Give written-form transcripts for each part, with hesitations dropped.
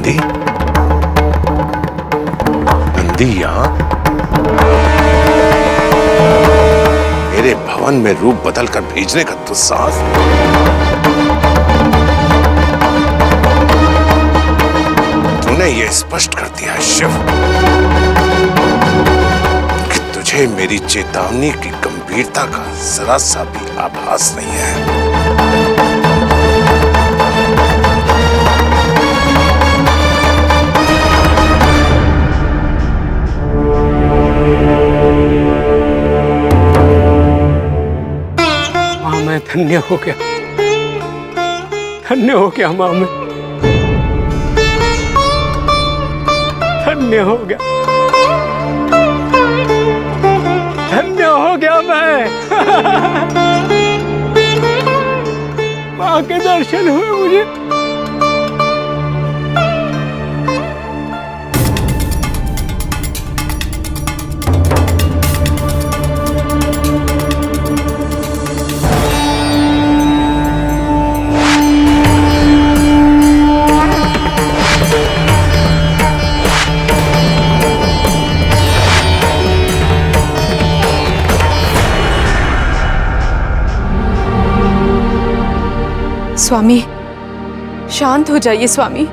नंदी, नंदी यहाँ मेरे भवन में रूप बदलकर भेजने का दुस्साहस। तूने ये स्पष्ट कर दिया शिव कि तुझे मेरी चेतावनी की गंभीरता का जरा सा भी आभास नहीं है। मैं धन्य हो गया, धन्य हो गया मां, मैं धन्य हो गया, धन्य हो गया मैं। मां के दर्शन हुए मुझे। स्वामी, शांत हो जाइए स्वामी,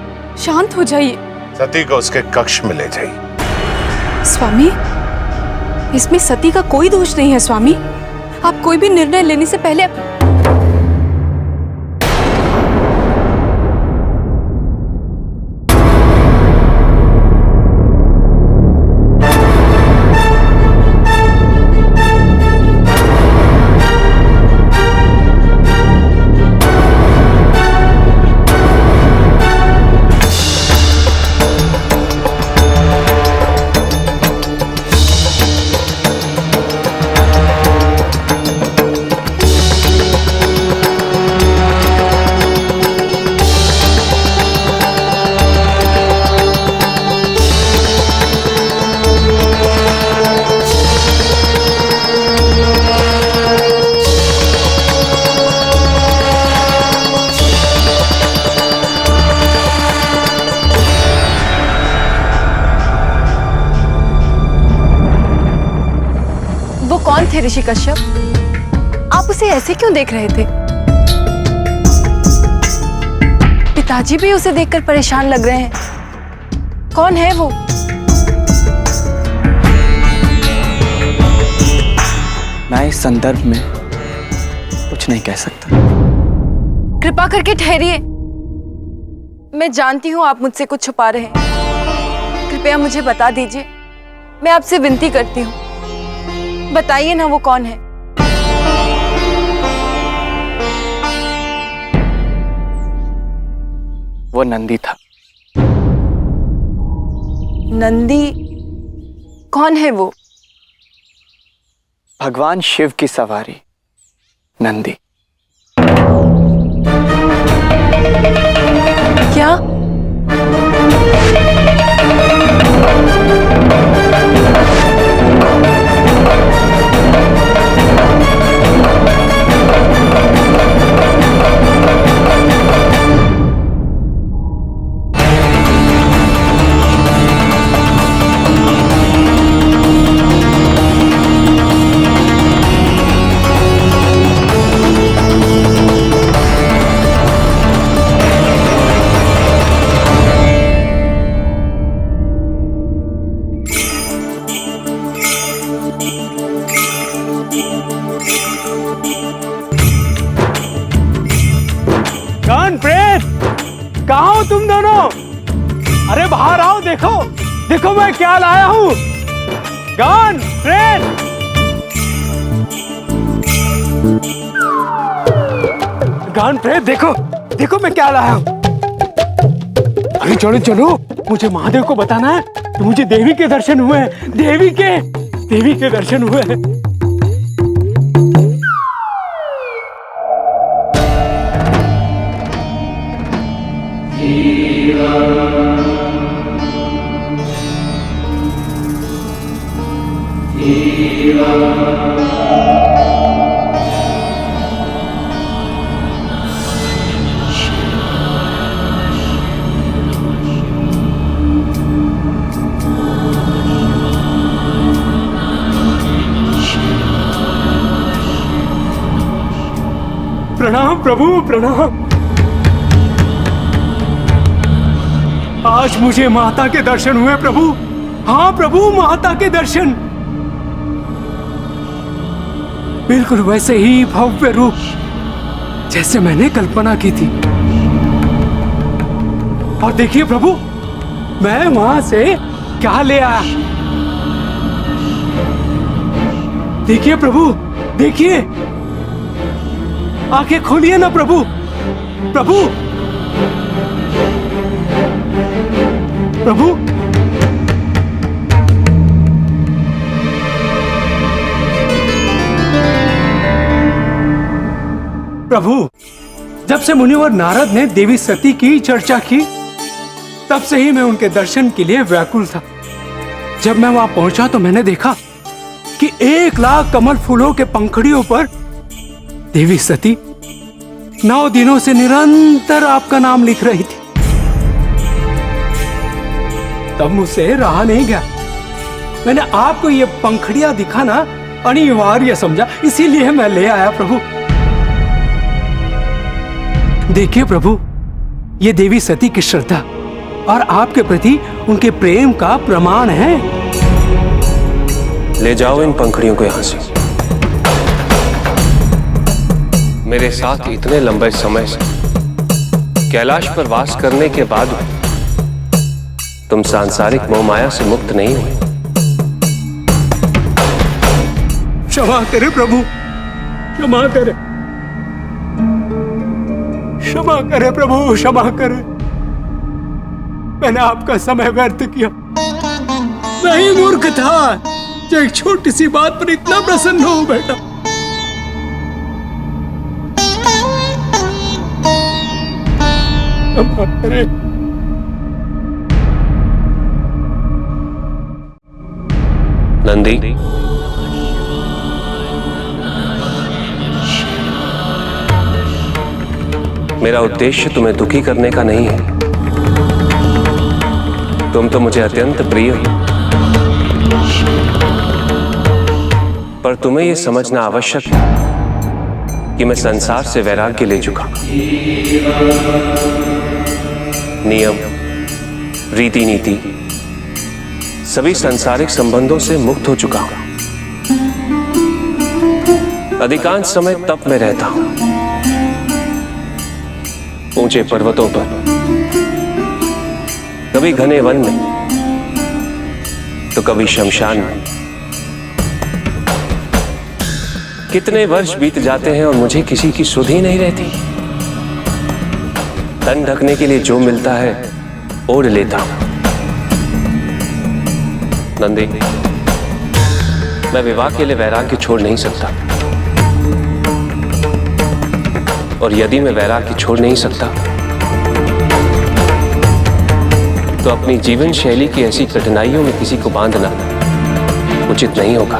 शांत हो जाइए। सती को उसके कक्ष में ले जाइए। स्वामी, इसमें सती का कोई दोष नहीं है स्वामी। आप कोई भी निर्णय लेने से पहले कौन थे ऋषि कश्यप? आप उसे ऐसे क्यों देख रहे थे? पिताजी भी उसे देखकर परेशान लग रहे हैं। कौन है वो? मैं इस संदर्भ में कुछ नहीं कह सकता। कृपा करके ठहरिए। मैं जानती हूं आप मुझसे कुछ छुपा रहे हैं। कृपया मुझे बता दीजिए। मैं आपसे विनती करती हूँ, बताइए ना वो कौन है? वो नंदी था। नंदी? कौन है वो? भगवान शिव की सवारी नंदी। क्या? कहाँ हो तुम दोनों? अरे बाहर आओ, देखो देखो मैं क्या लाया हूँ। गान प्रेत, गान प्रेत, देखो देखो मैं क्या लाया हूँ। अरे चलो चलो, मुझे महादेव को बताना है कि मुझे देवी के दर्शन हुए हैं। देवी के दर्शन हुए हैं। प्रभु प्रणाम। आज मुझे माता के दर्शन हुए प्रभु। हाँ प्रभु, माता के दर्शन। बिल्कुल वैसे ही भव्य रूप जैसे मैंने कल्पना की थी। और देखिए प्रभु, मैं वहां से क्या ले आया। देखिए प्रभु, देखिए। आंखें खोलिए ना प्रभु। प्रभु, प्रभु, प्रभु, जब से मुनिवर नारद ने देवी सती की चर्चा की, तब से ही मैं उनके दर्शन के लिए व्याकुल था। जब मैं वहां पहुंचा तो मैंने देखा कि 1,00,000 कमल फूलों के पंखुड़ियों पर देवी सती 9 दिनों से निरंतर आपका नाम लिख रही थी। तब मुझसे रहा नहीं गया। मैंने आपको ये पंखुड़ियां दिखाना अनिवार्य समझा, इसीलिए मैं ले आया प्रभु। देखिए प्रभु, ये देवी सती की श्रद्धा और आपके प्रति उनके प्रेम का प्रमाण है। ले जाओ इन पंखुड़ियों को यहां से। मेरे साथ इतने लंबे समय से कैलाश पर वास करने के बाद तुम सांसारिक मोह माया से मुक्त नहीं हुई। क्षमा करे प्रभु, क्षमा करे, क्षमा करे प्रभु, क्षमा करे। मैंने आपका समय व्यर्थ किया। मैं ही मूर्ख था जो एक छोटी सी बात पर इतना प्रसन्न हो बैठा। क्षमा करे। नंदी, मेरा उद्देश्य तुम्हें दुखी करने का नहीं है। तुम तो मुझे अत्यंत प्रिय हो, पर तुम्हें यह समझना आवश्यक है कि मैं संसार से वैराग्य ले चुका। नियम, रीति नीति, सभी सांसारिक संबंधों से मुक्त हो चुका हूं। अधिकांश समय तप में रहता हूं, ऊंचे पर्वतों पर, कभी घने वन में तो कभी शमशान में। कितने वर्ष बीत जाते हैं और मुझे किसी की सुध ही नहीं रहती। तन ढकने के लिए जो मिलता है ओढ़ लेता हूं। नंदी, मैं विवाह के लिए वैराग्य छोड़ नहीं सकता, और यदि मैं वैराग्य छोड़ नहीं सकता तो अपनी जीवन शैली की ऐसी कठिनाइयों में किसी को बांधना उचित नहीं होगा।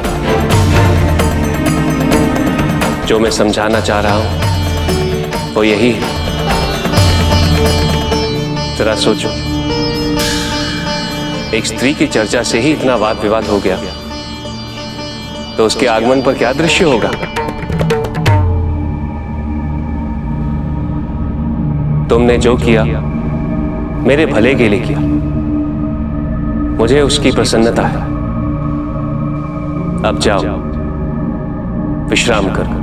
जो मैं समझाना चाह रहा हूं वो यही है। जरा सोचो, एक स्त्री की चर्चा से ही इतना वाद विवाद हो गया, तो उसके आगमन पर क्या दृश्य होगा। तुमने जो किया मेरे भले के लिए किया, मुझे उसकी प्रसन्नता है। अब जाओ, विश्राम करो।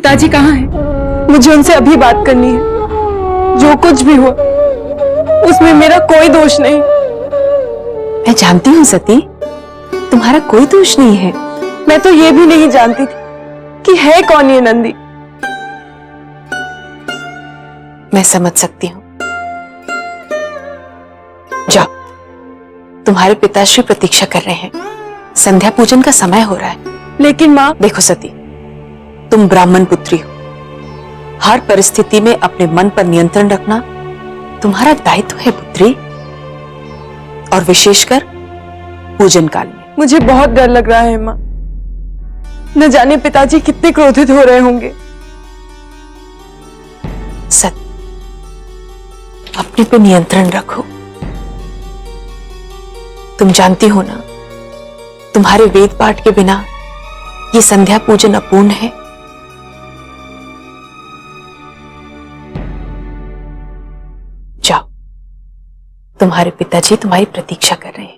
पिताजी कहाँ हैं? मुझे उनसे अभी बात करनी है। जो कुछ भी हुआ उसमें मेरा कोई दोष नहीं। मैं जानती हूँ सती, तुम्हारा कोई दोष नहीं है। मैं तो ये भी नहीं जानती थी कि है कौन ये नंदी। मैं समझ सकती हूँ। जाओ, तुम्हारे पिताश्री प्रतीक्षा कर रहे हैं। संध्या पूजन का समय हो रहा है। लेकिन माँ, देखो सती, तुम ब्राह्मण पुत्री हो। हर परिस्थिति में अपने मन पर नियंत्रण रखना तुम्हारा दायित्व है पुत्री, और विशेषकर पूजन काल में। मुझे बहुत डर लग रहा है माँ। न जाने पिताजी कितने क्रोधित हो रहे होंगे। सत, अपने पे नियंत्रण रखो। तुम जानती हो ना, तुम्हारे वेद पाठ के बिना ये संध्या पूजन अपूर्ण है। जाओ, तुम्हारे पिताजी तुम्हारी प्रतीक्षा कर रहे हैं।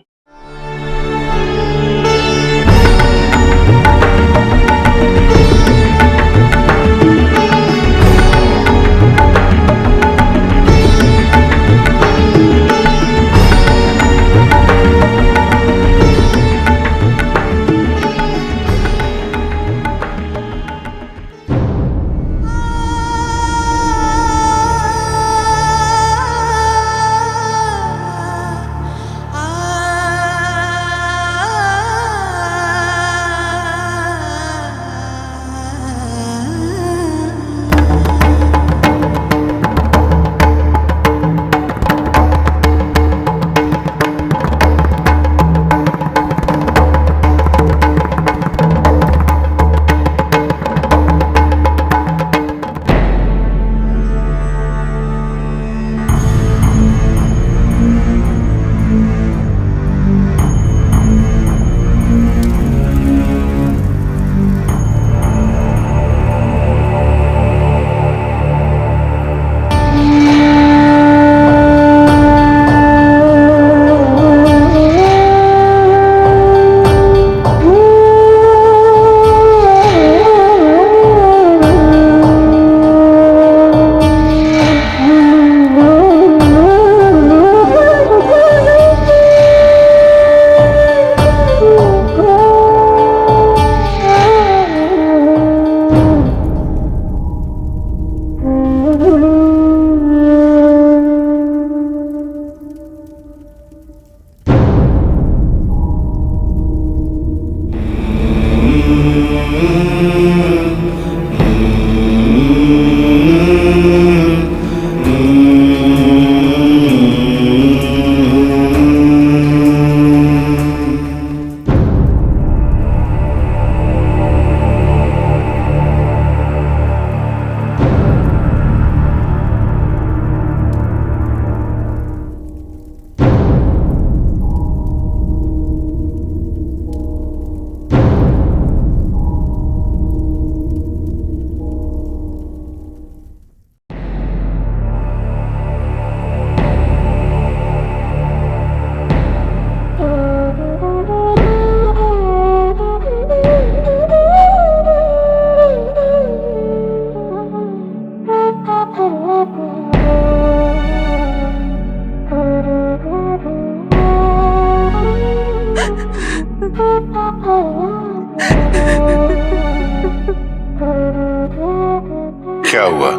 क्या हुआ?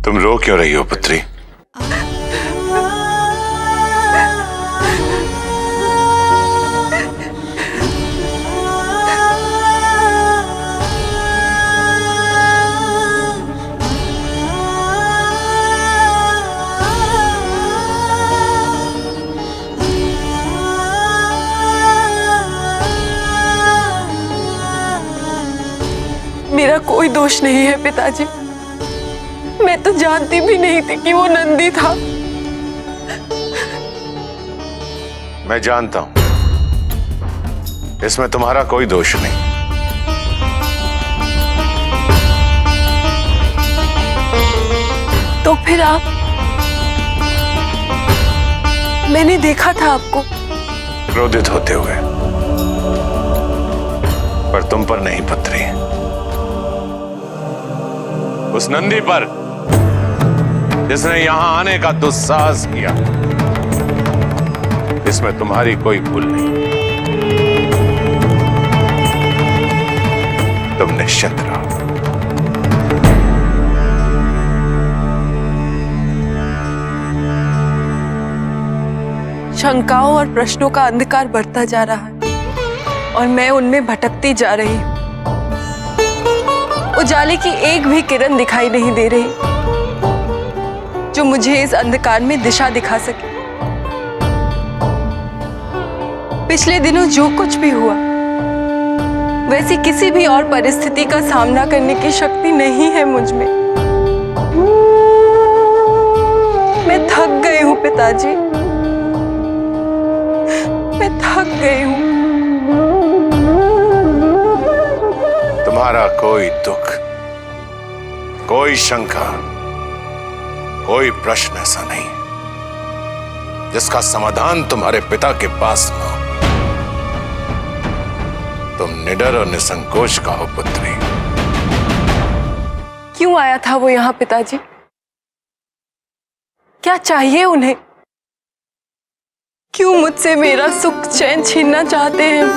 तुम रो क्यों रही हो पुत्री? मेरा कोई दोष नहीं है पिताजी। मैं तो जानती भी नहीं थी कि वो नंदी था। मैं जानता हूं, इसमें तुम्हारा कोई दोष नहीं। तो फिर आप? मैंने देखा था आपको क्रोधित होते हुए। पर तुम पर नहीं पुत्री, उस नंदी पर जिसने यहां आने का दुस्साहस किया। इसमें तुम्हारी कोई भूल नहीं। तुम निश्चिंत रहो। शंकाओं और प्रश्नों का अंधकार बढ़ता जा रहा है और मैं उनमें भटकती जा रही हूं। उजाले की एक भी किरण दिखाई नहीं दे रही जो मुझे इस अंधकार में दिशा दिखा सके। पिछले दिनों जो कुछ भी हुआ वैसी किसी भी और परिस्थिति का सामना करने की शक्ति नहीं है मुझ में। मैं थक गई हूं पिताजी, मैं थक गई हूं। तुम्हारा कोई दुख, कोई शंका, कोई प्रश्न ऐसा नहीं जिसका समाधान तुम्हारे पिता के पास न हो। तुम निडर और निसंकोच का हो पुत्री। क्यों आया था वो यहां पिताजी? क्या चाहिए उन्हें? क्यों मुझसे मेरा सुख चैन छीनना चाहते हैं वो?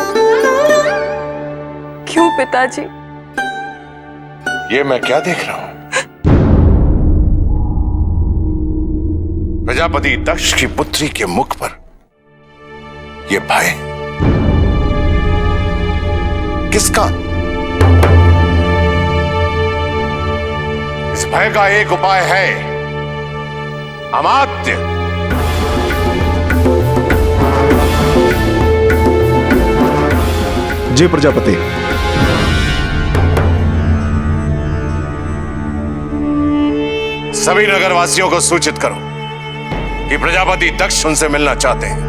क्यों पिताजी? ये मैं क्या देख रहा हूं? प्रजापति दक्ष की पुत्री के मुख पर ये भय किसका? इस भय का एक उपाय है, अमात्य। जी प्रजापति। सभी नगरवासियों को सूचित करो कि प्रजापति दक्ष उनसे मिलना चाहते हैं।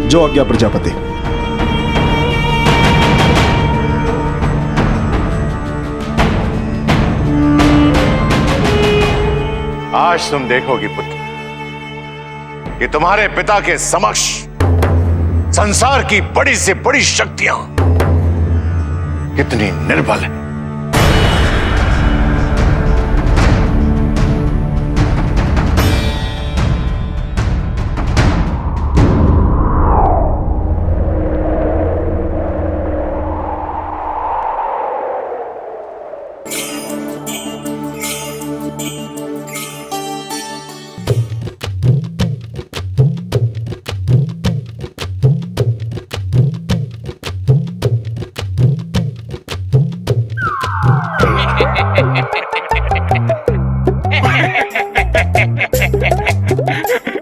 जो आज्ञा प्रजापति। आज तुम देखोगी पुत्र कि तुम्हारे पिता के समक्ष संसार की बड़ी से बड़ी शक्तियां कितनी निर्बल है।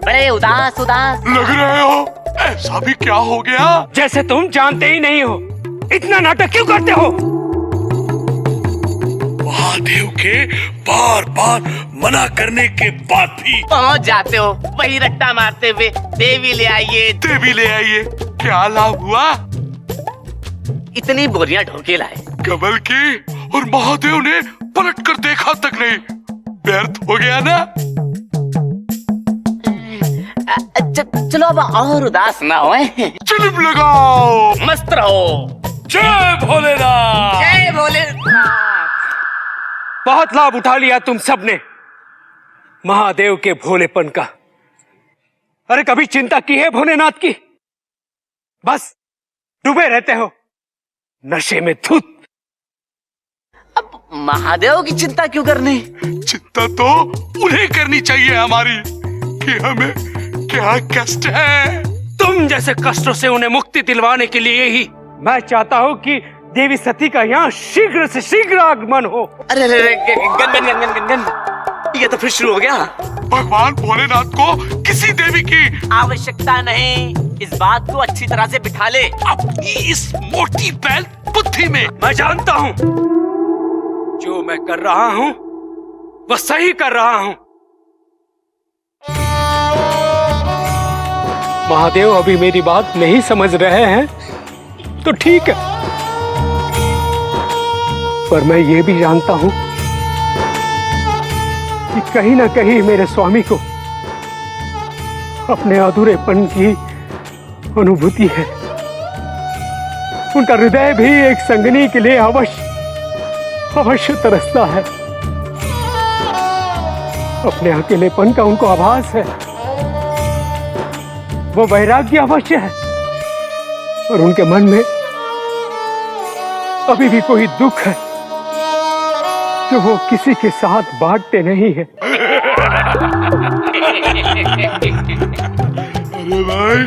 बड़े उदास उदास लग रहे हो। ऐसा भी क्या हो गया? जैसे तुम जानते ही नहीं हो। इतना नाटक क्यों करते हो? महादेव के बार बार मना करने के बाद भी पहुंच जाते हो वही रट्टा मारते हुए। देवी ले आइए, देवी ले आइए। क्या लाभ हुआ? इतनी बोरियां ढोके लाए। कमल की और महादेव ने पलट कर देखा तक नहीं। व्यर्थ हो गया ना। चलो अब और उदास ना हो। चिलिम लगाओ, मस्त रहो। जय भोलेनाथ। जय भोलेनाथ। बहुत लाभ उठा लिया तुम सबने महादेव के भोलेपन का। अरे कभी चिंता की है भोलेनाथ की? बस डूबे रहते हो नशे में धुत। अब महादेव की चिंता क्यों करनी? चिंता तो उन्हें करनी चाहिए हमारी कि हमें क्या कष्ट है। तुम जैसे कष्टों से उन्हें मुक्ति दिलवाने के लिए ही मैं चाहता हूँ कि देवी सती का यहाँ शीघ्र से शीघ्र आगमन हो। अरे gun gun gun gun gun, ये तो फिर शुरू हो गया। भगवान भोलेनाथ को किसी देवी की आवश्यकता नहीं। इस बात को अच्छी तरह से बिठा ले अपनी इस मोटी बैल बुद्धि में। मैं जानता हूँ जो मैं कर रहा हूँ वह सही कर रहा हूँ। महादेव अभी मेरी बात नहीं समझ रहे हैं तो ठीक है, पर मैं ये भी जानता हूं कि कहीं ना कहीं मेरे स्वामी को अपने अधूरेपन की अनुभूति है। उनका हृदय भी एक संगनी के लिए अवश्य तरसता है। अपने अकेलेपन का उनको आभास है। वो वैराग्य अवश्य है, और उनके मन में अभी भी कोई दुख है जो वो किसी के साथ बांटते नहीं है। अरे भाई,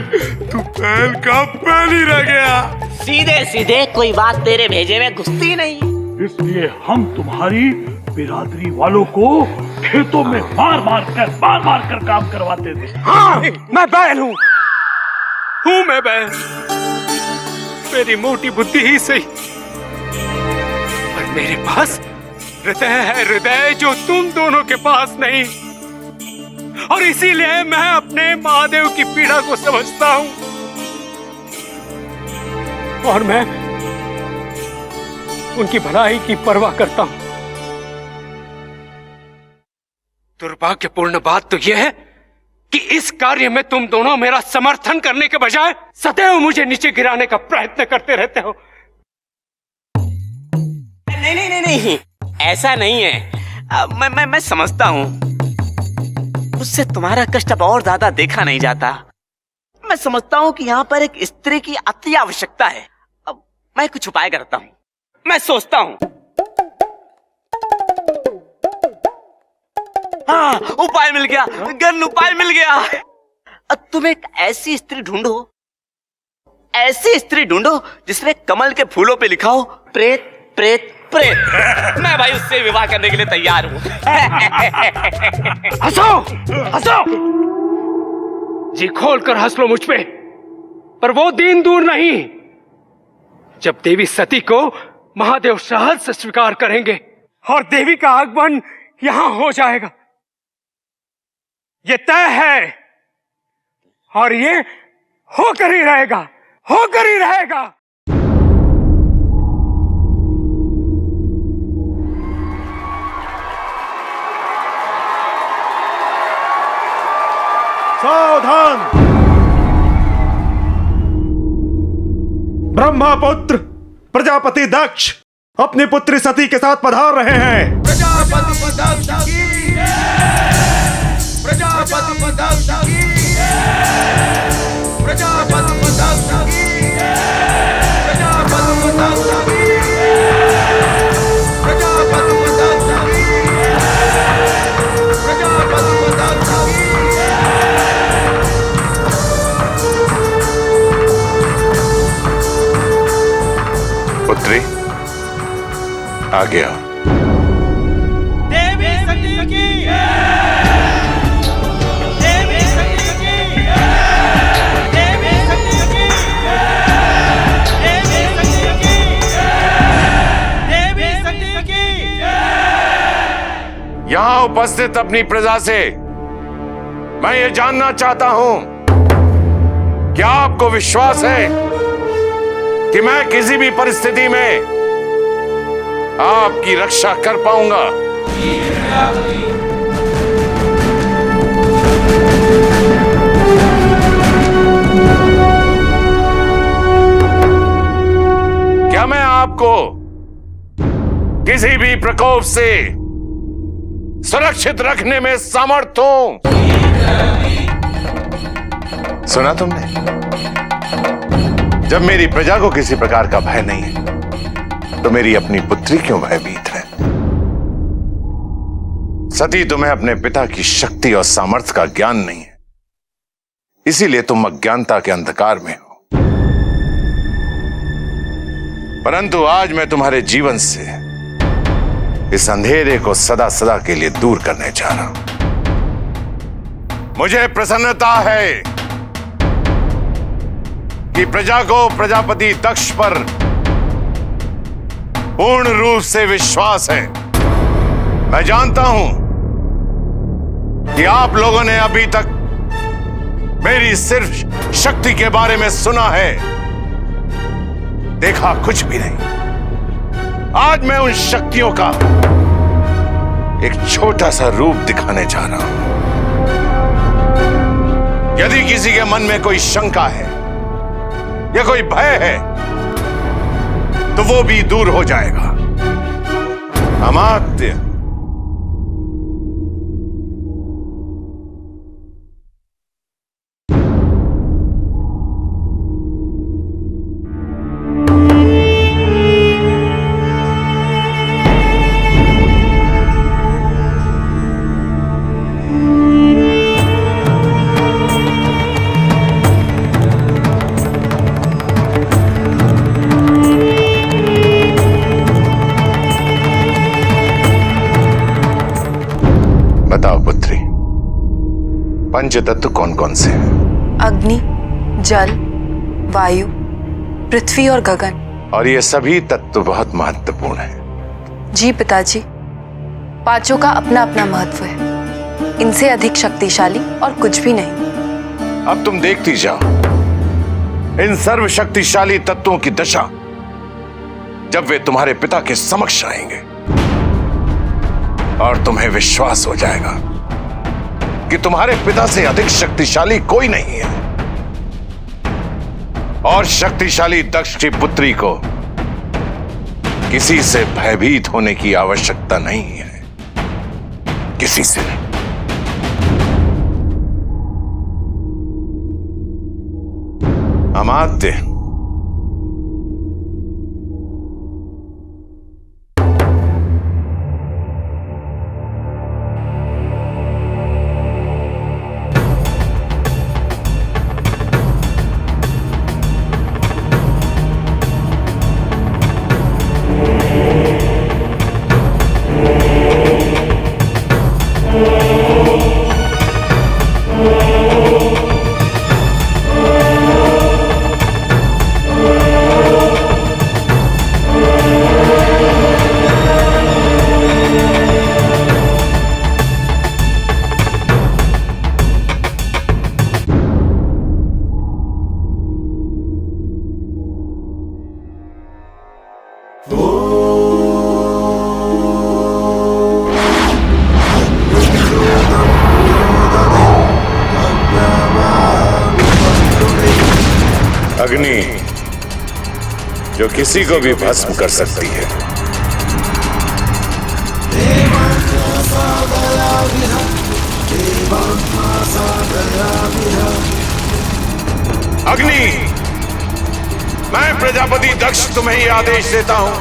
तू पहल का पहल ही रह गया। सीधे सीधे कोई बात तेरे भेजे में घुसती नहीं, इसलिए हम तुम्हारी बिरादरी वालों को खेतों में मार मार कर काम करवाते थे। हाँ, मैं बैल हूँ मैं बैल। मेरी मोटी बुद्धि ही सही, पर मेरे पास हृदय है, हृदय जो तुम दोनों के पास नहीं। और इसीलिए मैं अपने महादेव की पीड़ा को समझता हूं, और मैं उनकी भलाई की परवाह करता हूं। दुर्भाग्यपूर्ण बात तो यह है कि इस कार्य में तुम दोनों मेरा समर्थन करने के बजाय सदैव मुझे नीचे गिराने का प्रयत्न करते रहते हो। नहीं, ऐसा नहीं है। मैं समझता हूँ, उससे तुम्हारा कष्ट अब और ज्यादा देखा नहीं जाता। मैं समझता हूँ कि यहाँ पर एक स्त्री की अति आवश्यकता है। अब मैं कुछ उपाय करता हूँ, मैं सोचता हूँ। हाँ, उपाय मिल गया, गन उपाय मिल गया। अब तुम एक ऐसी स्त्री ढूंढो जिसमें कमल के फूलों पे लिखा हो प्रेत प्रेत प्रेत। मैं भाई उससे विवाह करने के लिए तैयार हूँ। हंसो जी खोल कर हंस लो मुझ पे, पर वो दिन दूर नहीं जब देवी सती को महादेव सहज से स्वीकार करेंगे और देवी का आगमन यहां हो जाएगा। ये तय है, और ये होकर ही रहेगा। सावधान! ब्रह्मपुत्र प्रजापति दक्ष अपनी पुत्री सती के साथ पधार रहे हैं। प्रजापति दक्ष की प्रजापति दक्ष की प्रजापति दक्ष की प्रजापति दक्ष की प्रजापति दक्ष की प्रजापति दक्ष की। पुत्री आ गया। देवी सती की, देवी सती की, देवी सती की, देवी सती की, देवी सती की। यहां उपस्थित अपनी प्रजा से मैं ये जानना चाहता हूं, क्या आपको विश्वास है कि मैं किसी भी परिस्थिति में आपकी रक्षा कर पाऊंगा? क्या मैं आपको किसी भी प्रकोप से सुरक्षित रखने में समर्थ हूं? सुना तुमने? जब मेरी प्रजा को किसी प्रकार का भय नहीं है, तो मेरी अपनी पुत्री क्यों भयभीत है? सती, तुम्हें अपने पिता की शक्ति और सामर्थ्य का ज्ञान नहीं है, इसीलिए तुम अज्ञानता के अंधकार में हो। परंतु आज मैं तुम्हारे जीवन से इस अंधेरे को सदा सदा के लिए दूर करने जा रहा हूं। मुझे प्रसन्नता है कि प्रजा को प्रजापति दक्ष पर पूर्ण रूप से विश्वास है। मैं जानता हूं कि आप लोगों ने अभी तक मेरी सिर्फ शक्ति के बारे में सुना है, देखा कुछ भी नहीं। आज मैं उन शक्तियों का एक छोटा सा रूप दिखाने जा रहा हूं। यदि किसी के मन में कोई शंका है या कोई भय है, तो वो भी दूर हो जाएगा। अमात्य, बताओ पुत्री, पंच तत्व कौन कौन से हैं? अग्नि, जल, वायु, पृथ्वी और गगन। और ये सभी तत्व बहुत महत्वपूर्ण हैं। जी पिताजी, पांचों का अपना अपना महत्व है। इनसे अधिक शक्तिशाली और कुछ भी नहीं। अब तुम देखती जाओ इन सर्वशक्तिशाली तत्वों की दशा जब वे तुम्हारे पिता के समक्ष आएंगे, और तुम्हें विश्वास हो जाएगा कि तुम्हारे पिता से अधिक शक्तिशाली कोई नहीं है। और शक्तिशाली दक्ष की पुत्री को किसी से भयभीत होने की आवश्यकता नहीं है, किसी से नहीं। अमात्य, अग्नि जो किसी को भी भस्म कर सकती है। अग्नि, मैं प्रजापति दक्ष तुम्हें ये आदेश देता हूं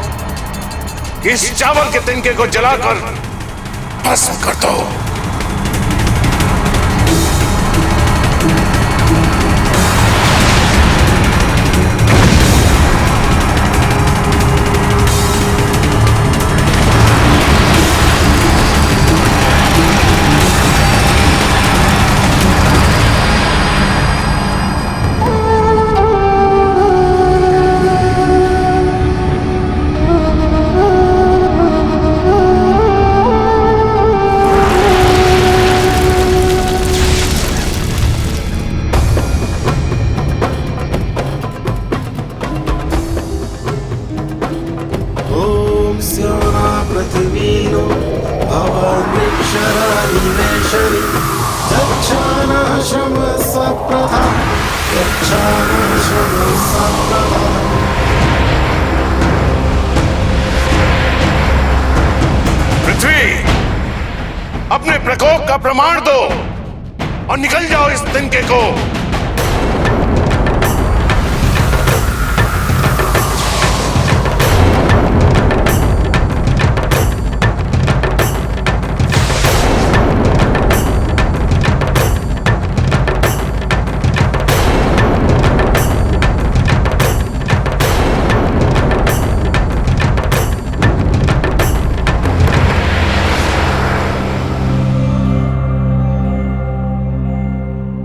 कि इस चावल के तिनके को जलाकर भस्म कर दो। पृथ्वी, अपने प्रकोप का प्रमाण दो और निकल जाओ इस तिनके को।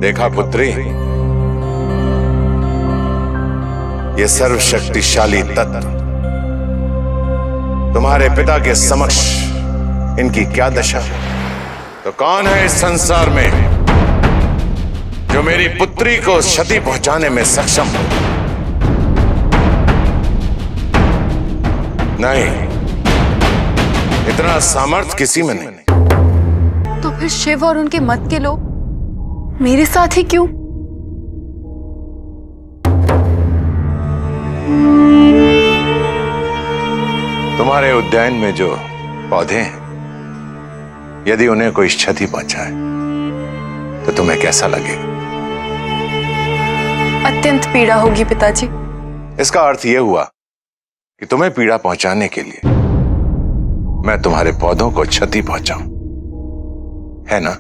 देखा पुत्री, ये सर्वशक्तिशाली तत्व तुम्हारे पिता के समक्ष इनकी क्या दशा है। तो कौन है इस संसार में जो मेरी पुत्री को क्षति पहुंचाने में सक्षम हो? नहीं, इतना सामर्थ्य किसी में नहीं। तो फिर शिव और उनके मत के लोग मेरे साथ ही क्यों? तुम्हारे उद्यान में जो पौधे हैं, यदि उन्हें कोई क्षति पहुंचाए तो तुम्हें कैसा लगेगा? अत्यंत पीड़ा होगी पिताजी। इसका अर्थ यह हुआ कि तुम्हें पीड़ा पहुंचाने के लिए मैं तुम्हारे पौधों को क्षति पहुंचाऊं, है ना?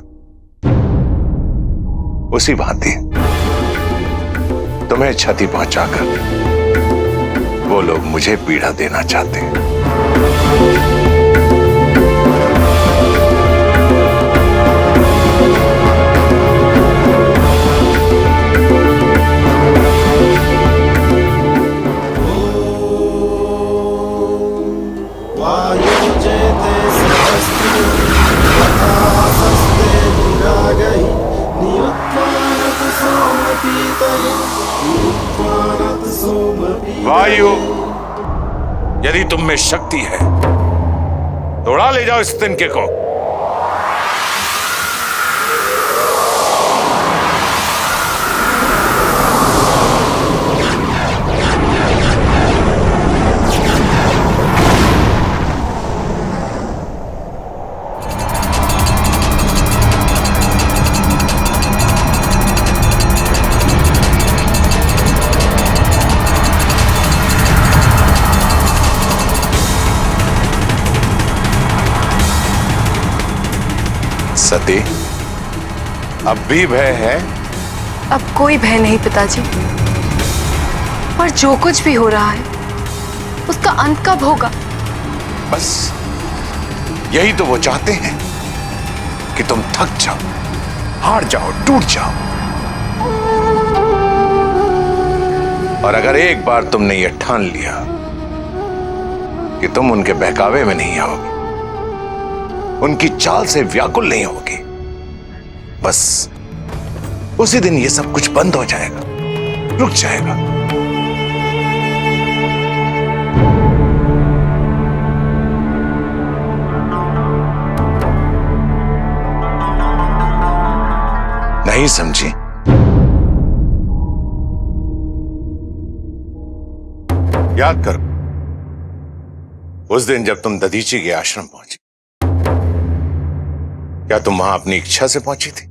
उसी भांति तुम्हें क्षति पहुंचाकर वो लोग मुझे पीड़ा देना चाहते हैं। वायु, यदि तुम में शक्ति है तो उड़ा ले जाओ इस तिनके को। सती, अब भी भय है? अब कोई भय नहीं पिताजी, पर जो कुछ भी हो रहा है उसका अंत कब होगा? बस यही तो वो चाहते हैं कि तुम थक जाओ, हार जाओ, टूट जाओ। और अगर एक बार तुमने ये ठान लिया कि तुम उनके बहकावे में नहीं आओगे, उनकी चाल से व्याकुल नहीं होगी, बस उसी दिन ये सब कुछ बंद हो जाएगा, रुक जाएगा। नहीं समझी? याद करो उस दिन जब तुम दधीची के आश्रम पहुंची, क्या तुम वहां अपनी इच्छा से पहुंची थी?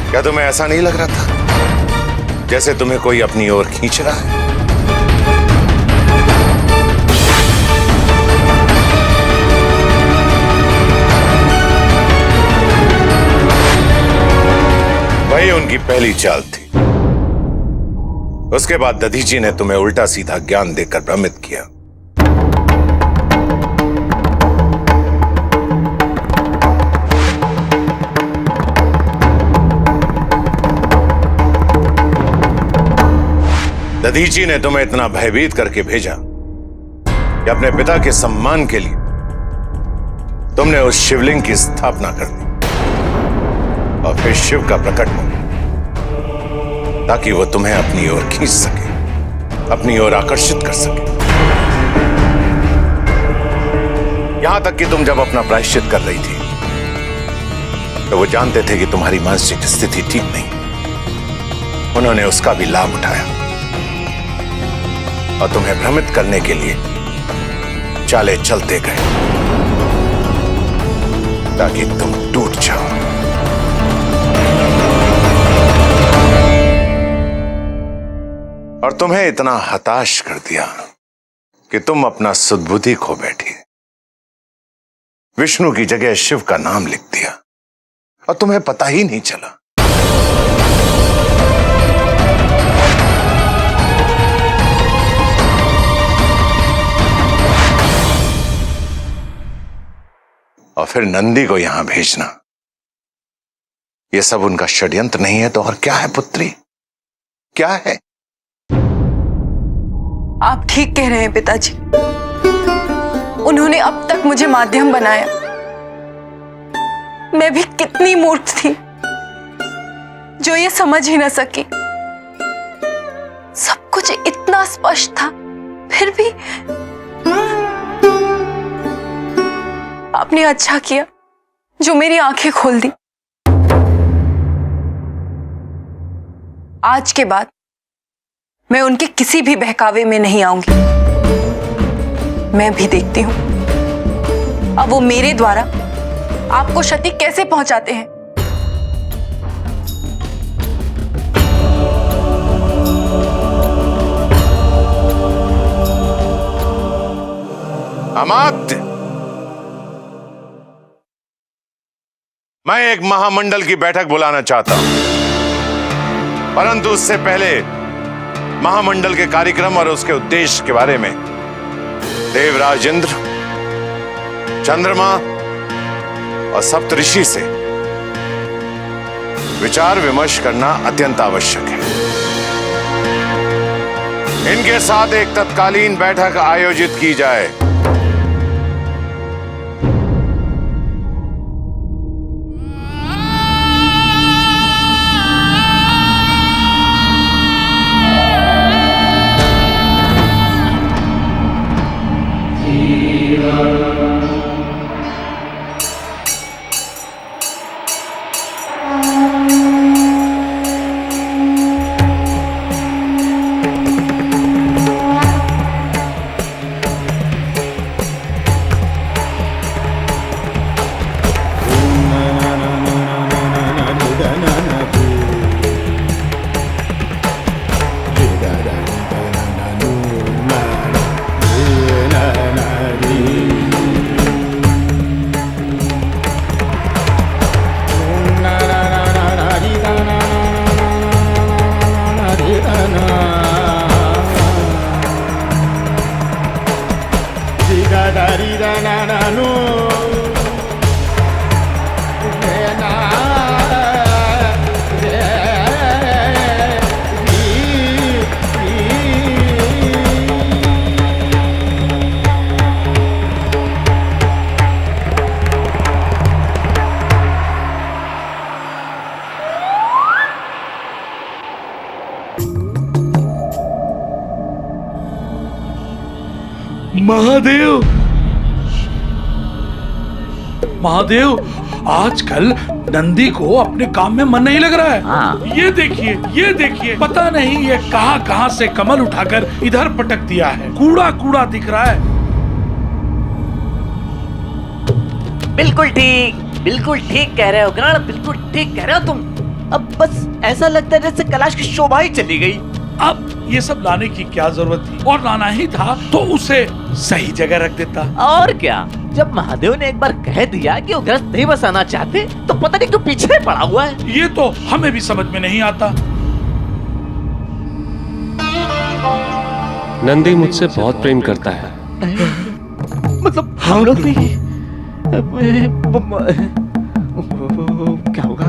क्या तुम्हें ऐसा नहीं लग रहा था जैसे तुम्हें कोई अपनी ओर खींच रहा है? वही उनकी पहली चाल थी। उसके बाद दधीची ने तुम्हें उल्टा सीधा ज्ञान देकर भ्रमित किया। दधीची ने तुम्हें इतना भयभीत करके भेजा कि अपने पिता के सम्मान के लिए तुमने उस शिवलिंग की स्थापना कर दी और फिर शिव का प्रकट हो, ताकि वो तुम्हें अपनी ओर खींच सके, अपनी ओर आकर्षित कर सके। यहां तक कि तुम जब अपना प्रायश्चित कर रही थी तो वो जानते थे कि तुम्हारी मानसिक स्थिति ठीक नहीं। उन्होंने उसका भी लाभ उठाया और तुम्हें भ्रमित करने के लिए चाले चलते गए ताकि तुम टूट जाओ। और तुम्हें इतना हताश कर दिया कि तुम अपना सुदबुद्धि खो बैठी, विष्णु की जगह शिव का नाम लिख दिया और तुम्हें पता ही नहीं चला। और फिर नंदी को यहां भेजना, यह सब उनका षड्यंत्र नहीं है तो और क्या है पुत्री? क्या है? आप ठीक कह रहे हैं पिताजी। उन्होंने अब तक मुझे माध्यम बनाया। मैं भी कितनी मूर्ख थी जो ये समझ ही न सकी। सब कुछ इतना स्पष्ट था, फिर भी आपने अच्छा किया जो मेरी आंखें खोल दी। आज के बाद मैं उनके किसी भी बहकावे में नहीं आऊंगी। मैं भी देखती हूं अब वो मेरे द्वारा आपको क्षति कैसे पहुंचाते हैं। अमात्य, मैं एक महामंडल की बैठक बुलाना चाहता हूं, परंतु उससे पहले महामंडल के कार्यक्रम और उसके उद्देश्य के बारे में देवराज इंद्र, चंद्रमा और सप्तऋषि से विचार विमर्श करना अत्यंत आवश्यक है। इनके साथ एक तत्कालीन बैठक आयोजित की जाए। महादेव, महादेव, आजकल नंदी को अपने काम में मन नहीं लग रहा है। हाँ। ये देखिए, पता नहीं ये कहां से कमल उठाकर इधर पटक दिया है। कूड़ा कूड़ा दिख रहा है। बिल्कुल ठीक कह रहे हो गण, बिल्कुल ठीक कह रहे हो तुम। अब बस ऐसा लगता है जैसे कैलाश की शोभा ही चली गई। अब ये सब लाने की क्या जरूरत थी, और लाना ही था तो उसे सही जगह रख देता। और क्या, जब महादेव ने एक बार कह दिया कि वो ग्रस्त नहीं बसाना चाहते तो पता नहीं क्यों पीछे पड़ा हुआ है। ये तो हमें भी समझ में नहीं आता। नंदी मुझसे बहुत प्रेम करता है। मतलब हम लोग भी क्या होगा?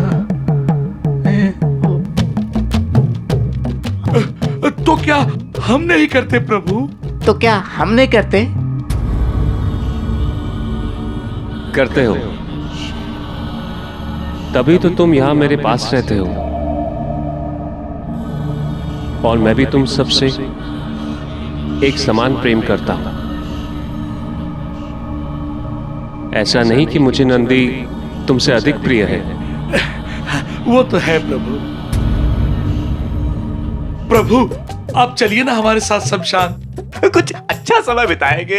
तो क्या हम नहीं करते प्रभु? तो क्या हम नहीं करते? करते हो, तभी तो तुम यहां मेरे पास रहते हो, और मैं भी तुम सबसे एक समान प्रेम करता हूं। ऐसा नहीं कि मुझे नंदी तुमसे अधिक प्रिय है। वो तो है प्रभु। प्रभु, आप चलिए ना हमारे साथ शमशान। कुछ अच्छा समय बिताएंगे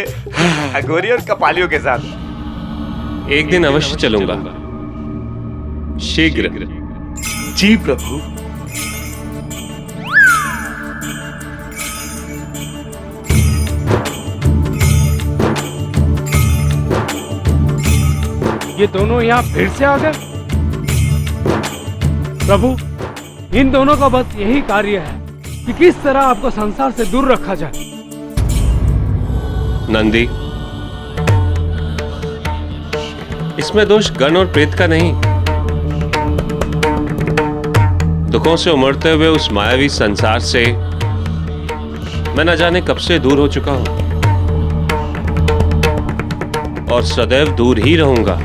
अघोरी और कपालियों के साथ। एक दिन अवश्य चलूंगा, शीघ्र। जी प्रभु। ये दोनों यहाँ फिर से आ गए। प्रभु, इन दोनों का बस यही कार्य है कि किस तरह आपको संसार से दूर रखा जाए। नंदी, इसमें दोष गण और प्रेत का नहीं, दुखों से उमड़ते हुए उस मायावी संसार से मैं न जाने कब से दूर हो चुका हूं, और सदैव दूर ही रहूंगा।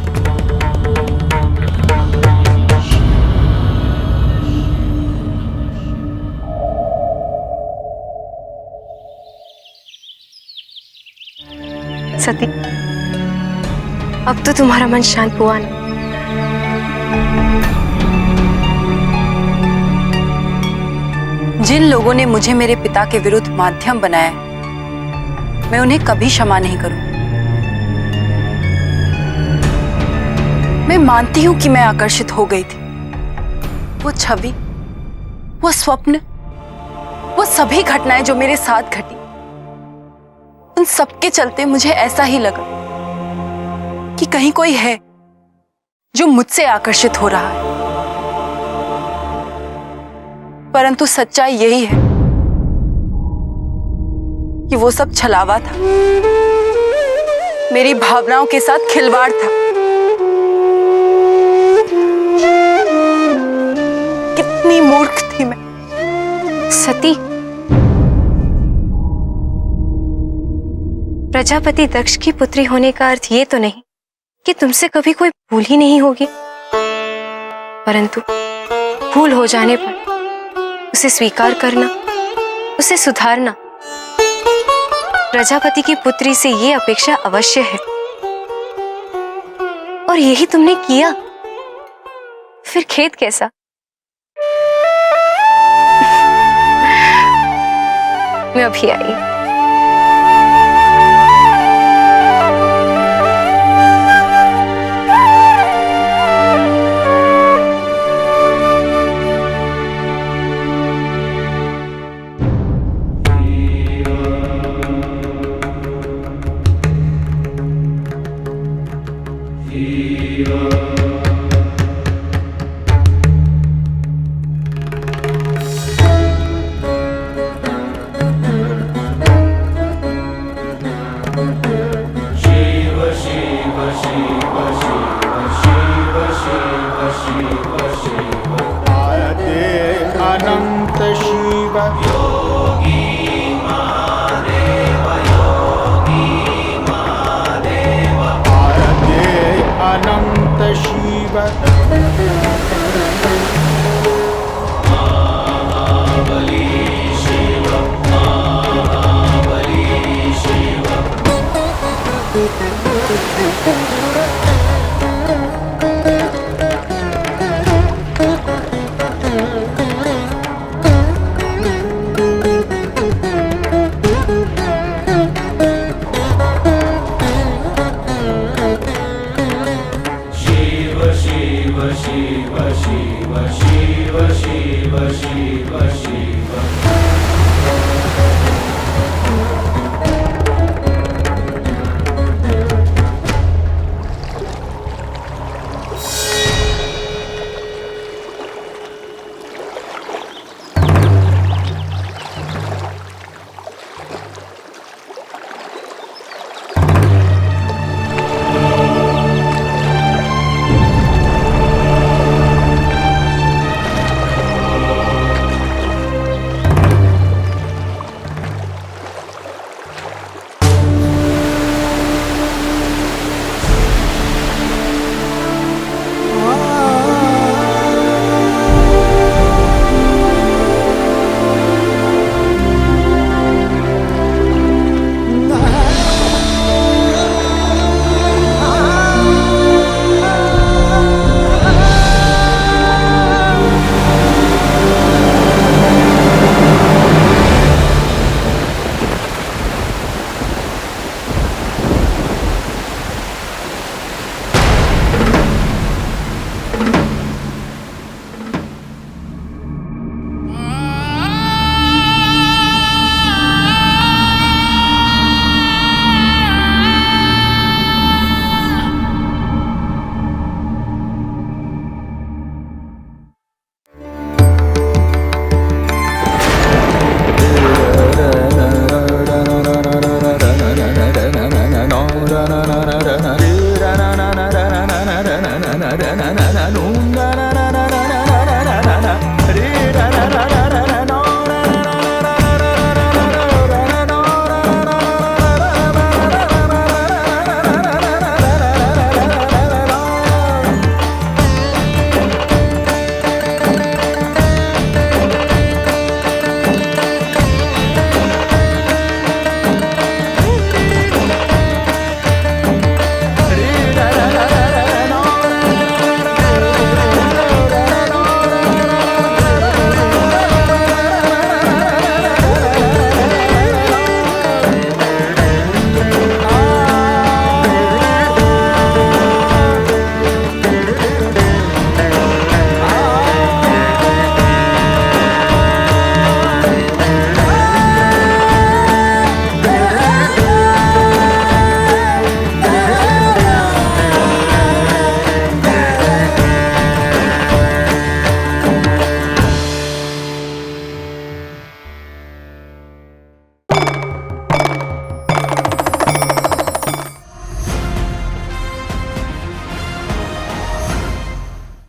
सती, अब तो तुम्हारा मन शांत हुआ ना? जिन लोगों ने मुझे मेरे पिता के विरुद्ध माध्यम बनाया, मैं उन्हें कभी क्षमा नहीं करूं। मैं मानती हूं कि मैं आकर्षित हो गई थी। वो छवि, वो स्वप्न, वो सभी घटनाएं जो मेरे साथ घटी, उन सबके चलते मुझे ऐसा ही लगा कि कहीं कोई है जो मुझसे आकर्षित हो रहा है। परंतु सच्चाई यही है कि वो सब छलावा था, मेरी भावनाओं के साथ खिलवाड़ था। कितनी मूर्ख थी मैं। सती, प्रजापति दक्ष की पुत्री होने का अर्थ ये तो नहीं कि तुमसे कभी कोई भूल ही नहीं होगी, परंतु भूल हो जाने पर उसे स्वीकार करना, उसे सुधारना प्रजापति की पुत्री से ये अपेक्षा अवश्य है। और यही तुमने किया, फिर खेद कैसा। मैं अभी आई। अनंत शिव अनंत शिव शिव शिव शिव शिव